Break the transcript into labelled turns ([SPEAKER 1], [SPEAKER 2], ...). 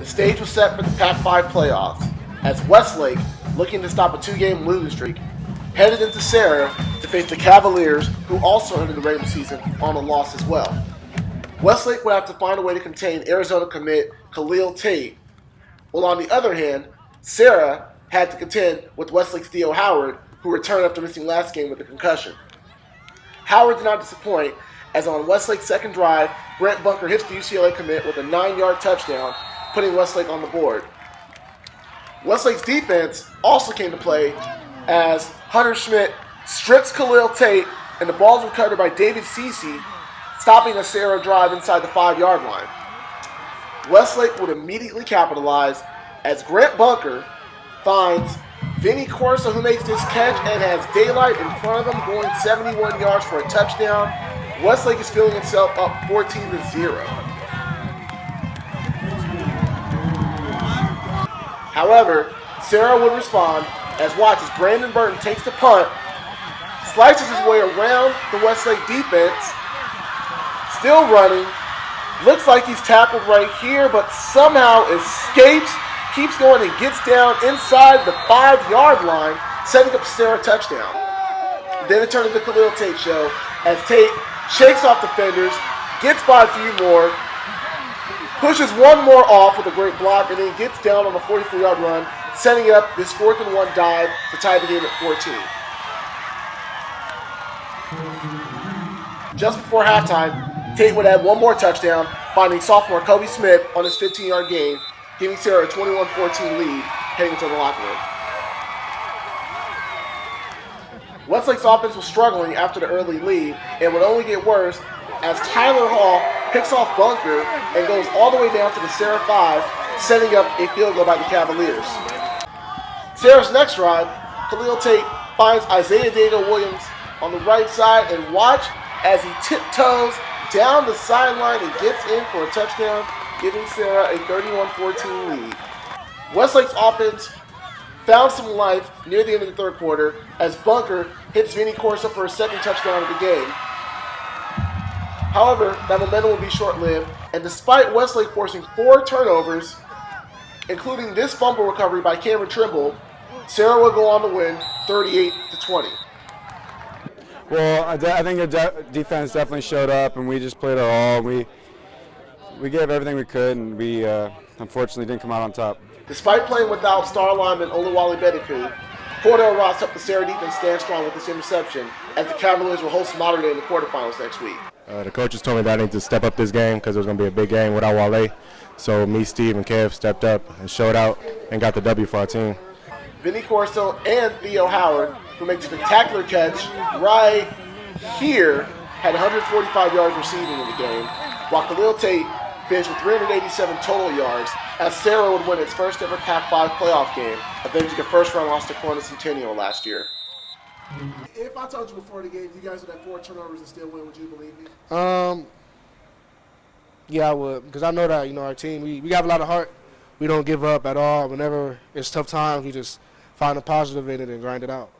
[SPEAKER 1] stage was set for the Pac-5 playoffs, as Westlake, looking to stop a 2-game losing streak, headed into Serra to face the Cavaliers, who also ended the regular season on a loss as well. Westlake would have to find a way to contain Arizona commit Khalil Tate, while on the other hand, Serra had to contend with Westlake's Theo Howard, who returned after missing last game with a concussion. Howard did not disappoint, as on Westlake's second drive, Brent Bunker hits the UCLA commit with a 9-yard touchdown, putting Westlake on the board. Westlake's defense also came to play as Hunter Schmidt strips Khalil Tate and the ball is recovered by David Cece, stopping a Serra drive inside the 5-yard line. Westlake would immediately capitalize as Grant Bunker finds Vinny Corsa, who makes this catch and has daylight in front of him, going 71 yards for a touchdown. Westlake is feeling itself up 14-0. However, Serra would respond as Brandon Burton takes the punt, slices his way around the Westlake defense, still running, looks like he's tackled right here, but somehow escapes, keeps going and gets down inside the 5-yard line, setting up a Serra touchdown. Then it turned into the Khalil Tate show as Tate shakes off defenders, gets by a few more, pushes one more off with a great block, and then gets down on a 44-yard run, setting up this 4th-and-1 dive to tie the game at 14. Just before halftime, Tate would add one more touchdown, finding sophomore Kobe Smith on his 15-yard gain, giving Serra a 21-14 lead heading into the locker room. Westlake's offense was struggling after the early lead and would only get worse as Tyler Hall picks off Bunker and goes all the way down to the Serra 5, setting up a field goal by the Cavaliers. Serra's next drive, Khalil Tate finds Isaiah Data-Williams on the right side, and watch as he tiptoes down the sideline and gets in for a touchdown, giving Serra a 31-14 lead. Westlake's offense found some life near the end of the third quarter as Bunker hits Vinny Corsa for a second touchdown of the game. However, that momentum will be short-lived, and despite Westlake forcing 4 turnovers, including this fumble recovery by Cameron Trimble, Serra will go on to win 38-20.
[SPEAKER 2] Well, I think the defense definitely showed up, and we just played our all. We gave everything we could, and we unfortunately didn't come out on top.
[SPEAKER 1] Despite playing without star lineman Olawale Bedeku, Cordell Ross helped the Serra defense stand strong with this interception as the Cavaliers will host Mater Dei in the quarterfinals next week.
[SPEAKER 3] The coaches told me that I need to step up this game because it was going to be a big game without Wale. So me, Steve, and Kev stepped up and showed out and got the W for our team.
[SPEAKER 1] Vinny Corso and Theo Howard, who made a spectacular catch right here, had 145 yards receiving in the game, while Khalil Tate finished with 387 total yards as Serra would win its first ever Pac-5 playoff game, avenging a first-round loss to Corona Centennial last year. If I told you before the game you guys would have 4 turnovers and still win, would you believe me?
[SPEAKER 4] Yeah, I would, because I know that, our team, we have a lot of heart. We don't give up at all. Whenever it's tough times, we just find a positive in it and grind it out.